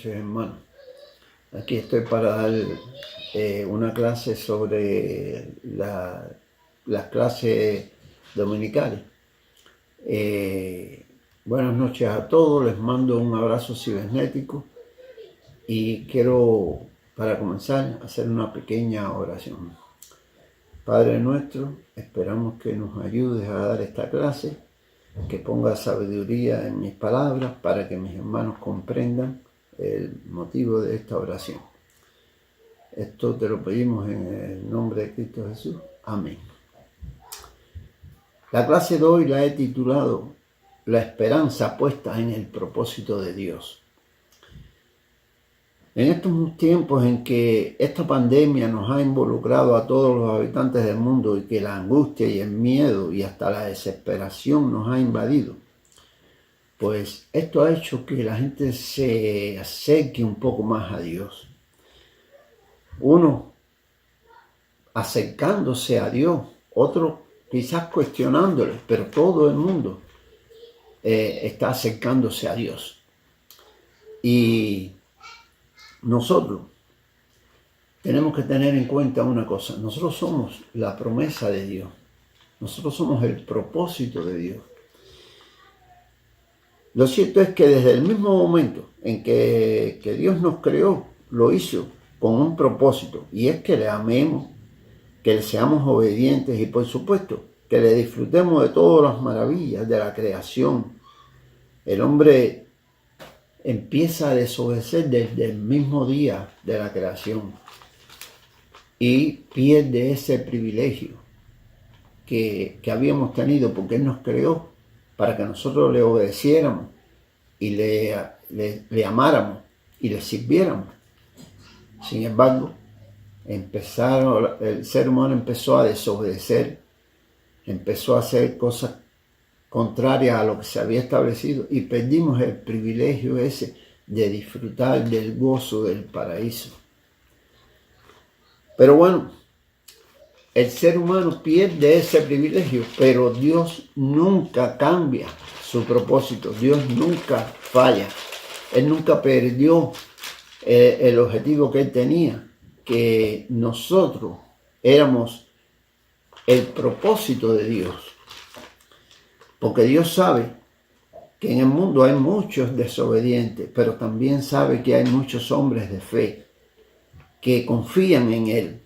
noches, hermanos. Aquí estoy para dar una clase sobre las clases dominicales. Buenas noches a todos, les mando un abrazo cibernético y quiero, para comenzar, hacer una pequeña oración. Padre nuestro, esperamos que nos ayudes a dar esta clase, que ponga sabiduría en mis palabras para que mis hermanos comprendan el motivo de esta oración. Esto te lo pedimos en el nombre de Cristo Jesús. Amén. La clase de hoy la he titulado La esperanza puesta en el propósito de Dios. En estos tiempos en que esta pandemia nos ha involucrado a todos los habitantes del mundo y que la angustia y el miedo y hasta la desesperación nos ha invadido, pues esto ha hecho que la gente se acerque un poco más a Dios. Uno acercándose a Dios, otro quizás cuestionándole, pero todo el mundo está acercándose a Dios. Y nosotros tenemos que tener en cuenta una cosa: nosotros somos la promesa de Dios, nosotros somos el propósito de Dios. Lo cierto es que desde el mismo momento en que Dios nos creó, lo hizo con un propósito, y es que le amemos, que le seamos obedientes y, por supuesto, que le disfrutemos de todas las maravillas de la creación. El hombre empieza a desobedecer desde el mismo día de la creación y pierde ese privilegio que habíamos tenido, porque Él nos creó para que nosotros le obedeciéramos y le amáramos y le sirviéramos. Sin embargo, el ser humano empezó a desobedecer, empezó a hacer cosas contrarias a lo que se había establecido y perdimos el privilegio ese de disfrutar del gozo del paraíso. Pero bueno, el ser humano pierde ese privilegio, pero Dios nunca cambia su propósito. Dios nunca falla. Él nunca perdió el objetivo que Él tenía, que nosotros éramos el propósito de Dios. Porque Dios sabe que en el mundo hay muchos desobedientes, pero también sabe que hay muchos hombres de fe que confían en Él.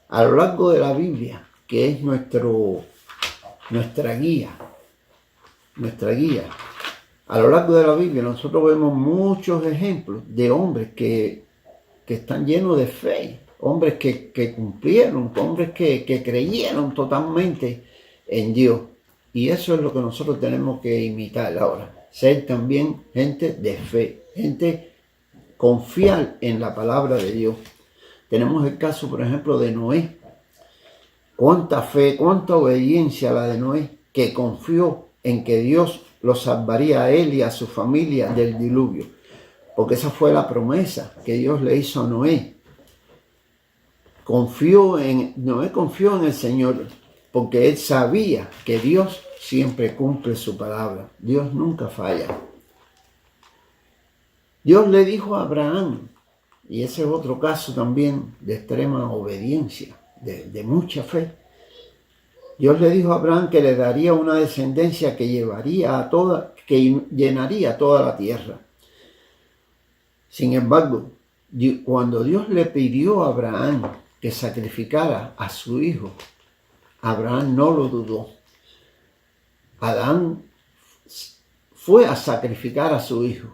A lo largo de la Biblia, que es nuestra guía, a lo largo de la Biblia nosotros vemos muchos ejemplos de hombres que están llenos de fe, hombres que cumplieron, hombres que creyeron totalmente en Dios. Y eso es lo que nosotros tenemos que imitar ahora, ser también gente de fe, gente confiar en la palabra de Dios. Tenemos el caso, por ejemplo, de Noé. Cuánta fe, cuánta obediencia la de Noé, que confió en que Dios lo salvaría a él y a su familia del diluvio. Porque esa fue la promesa que Dios le hizo a Noé. Noé confió en el Señor, porque él sabía que Dios siempre cumple su palabra. Dios nunca falla. Dios le dijo a Abraham, y ese es otro caso también de extrema obediencia, de mucha fe. Dios le dijo a Abraham que le daría una descendencia que llenaría toda la tierra. Sin embargo, cuando Dios le pidió a Abraham que sacrificara a su hijo, Abraham no lo dudó. Adán fue a sacrificar a su hijo,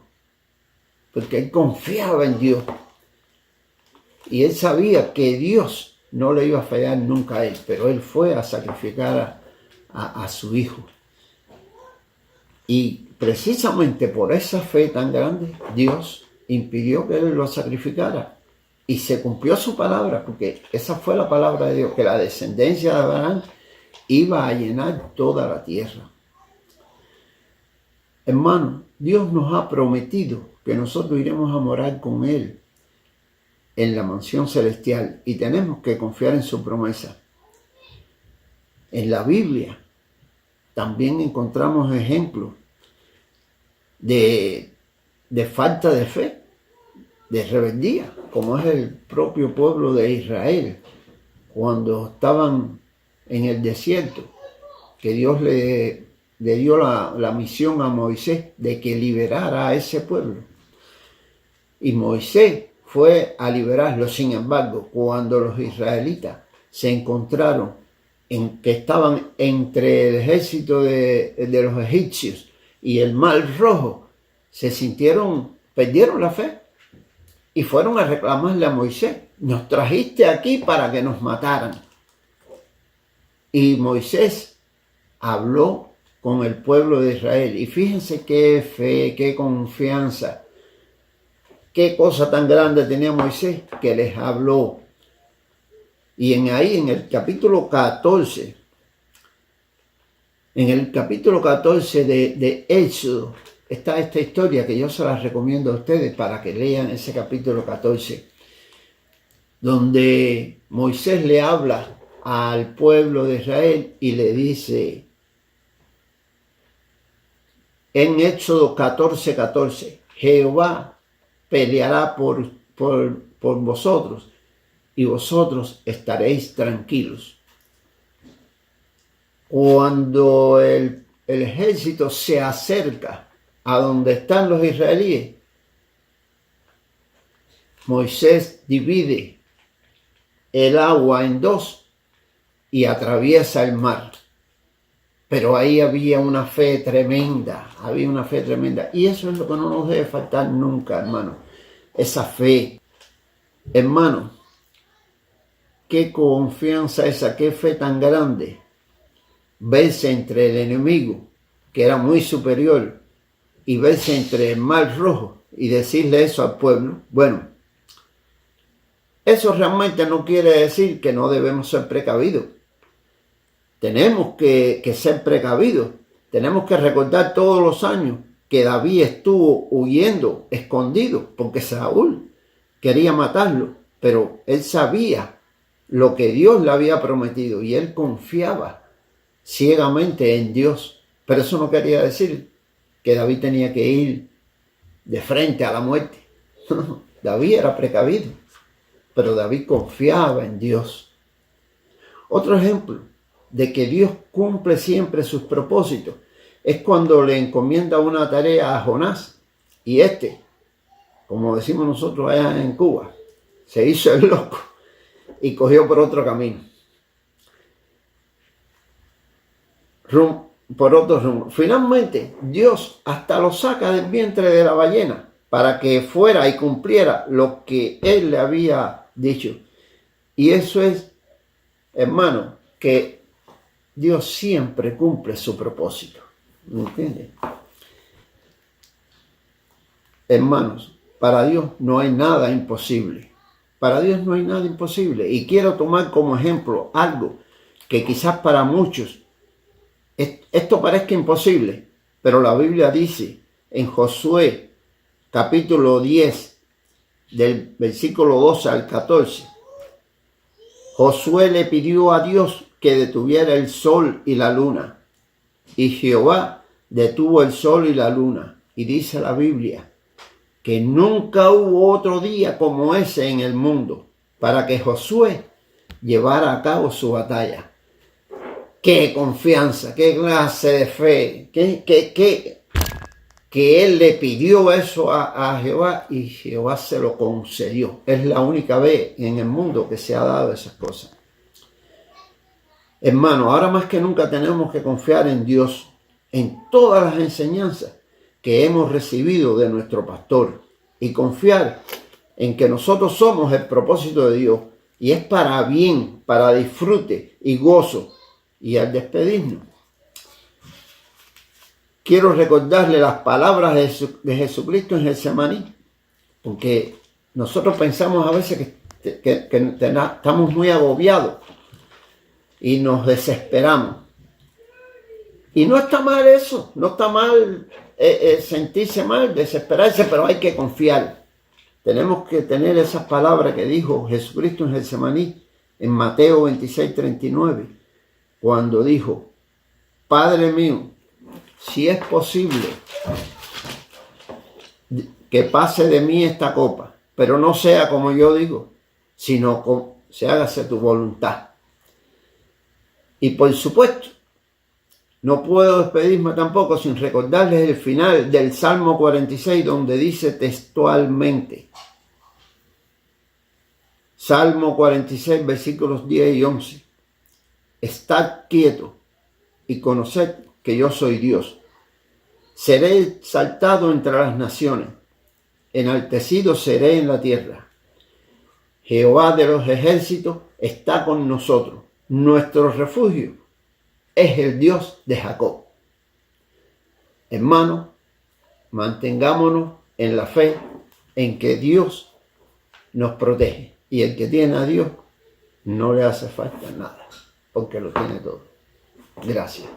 porque él confiaba en Dios. Y él sabía que Dios no le iba a fallar nunca a él, pero él fue a sacrificar a su hijo. Y precisamente por esa fe tan grande, Dios impidió que él lo sacrificara. Y se cumplió su palabra, porque esa fue la palabra de Dios, que la descendencia de Abraham iba a llenar toda la tierra. Hermano, Dios nos ha prometido que nosotros iremos a morar con Él en la mansión celestial, y tenemos que confiar en su promesa. En la Biblia también encontramos ejemplos de falta de fe. de rebeldía, como es el propio pueblo de Israel, cuando estaban en el desierto, que Dios le dio la misión a Moisés de que liberara a ese pueblo. Y Moisés fue a liberarlo. Sin embargo, cuando los israelitas se encontraron que estaban entre el ejército de los egipcios y el Mar Rojo, perdieron la fe y fueron a reclamarle a Moisés: nos trajiste aquí para que nos mataran. Y Moisés habló con el pueblo de Israel. Y fíjense qué fe, qué confianza, qué cosa tan grande tenía Moisés, que les habló. Y en el capítulo 14, de Éxodo, está esta historia que yo se la recomiendo a ustedes para que lean ese capítulo 14, donde Moisés le habla al pueblo de Israel y le dice en Éxodo 14:14, Jehová peleará por vosotros y vosotros estaréis tranquilos. Cuando el ejército se acerca a donde están los israelíes, Moisés divide el agua en dos y atraviesa el mar. Pero ahí había una fe tremenda, Y eso es lo que no nos debe faltar nunca, hermano. Esa fe. Hermano, qué confianza esa, qué fe tan grande. Verse entre el enemigo, que era muy superior, y verse entre el Mar Rojo y decirle eso al pueblo. Bueno, eso realmente no quiere decir que no debemos ser precavidos. Tenemos que ser precavidos. Tenemos que recordar todos los años que David estuvo huyendo, escondido, porque Saúl quería matarlo, pero él sabía lo que Dios le había prometido y él confiaba ciegamente en Dios. Pero eso no quería decir que David tenía que ir de frente a la muerte. David era precavido, pero David confiaba en Dios. Otro ejemplo de que Dios cumple siempre sus propósitos es cuando le encomienda una tarea a Jonás, y como decimos nosotros allá en Cuba, se hizo el loco y cogió por otro camino, por otro rumbo. Finalmente Dios hasta lo saca del vientre de la ballena para que fuera y cumpliera lo que él le había dicho. Y eso es, hermano, que Dios siempre cumple su propósito. ¿Me entiendes? Hermanos, para Dios no hay nada imposible. Para Dios no hay nada imposible. Y quiero tomar como ejemplo algo que quizás para muchos esto parezca imposible, pero la Biblia dice en Josué capítulo 10, del versículo 12 al 14, Josué le pidió a Dios que detuviera el sol y la luna, y Jehová detuvo el sol y la luna. Y dice la Biblia que nunca hubo otro día como ese en el mundo para que Josué llevara a cabo su batalla. ¡Qué confianza! ¡Qué clase de fe! Que él le pidió eso a Jehová y Jehová se lo concedió. Es la única vez en el mundo que se ha dado esas cosas. Hermano, ahora más que nunca tenemos que confiar en Dios, en todas las enseñanzas que hemos recibido de nuestro pastor, y confiar en que nosotros somos el propósito de Dios y es para bien, para disfrute y gozo. Y al despedirnos, quiero recordarle las palabras de Jesucristo en Getsemaní, porque nosotros pensamos a veces que estamos muy agobiados y nos desesperamos. Y no está mal eso, no está mal sentirse mal, desesperarse, pero hay que confiar. Tenemos que tener esas palabras que dijo Jesucristo en Getsemaní, en Mateo 26:39, cuando dijo: Padre mío, si es posible que pase de mí esta copa, pero no sea como yo digo, sino como se hágase tu voluntad. Y por supuesto, no puedo despedirme tampoco sin recordarles el final del Salmo 46, donde dice textualmente, Salmo 46, versículos 10 y 11, estad quieto y conoced que yo soy Dios. Seré exaltado entre las naciones, enaltecido seré en la tierra. Jehová de los ejércitos está con nosotros. Nuestro refugio es el Dios de Jacob. Hermanos, mantengámonos en la fe en que Dios nos protege. Y el que tiene a Dios no le hace falta nada, porque lo tiene todo. Gracias.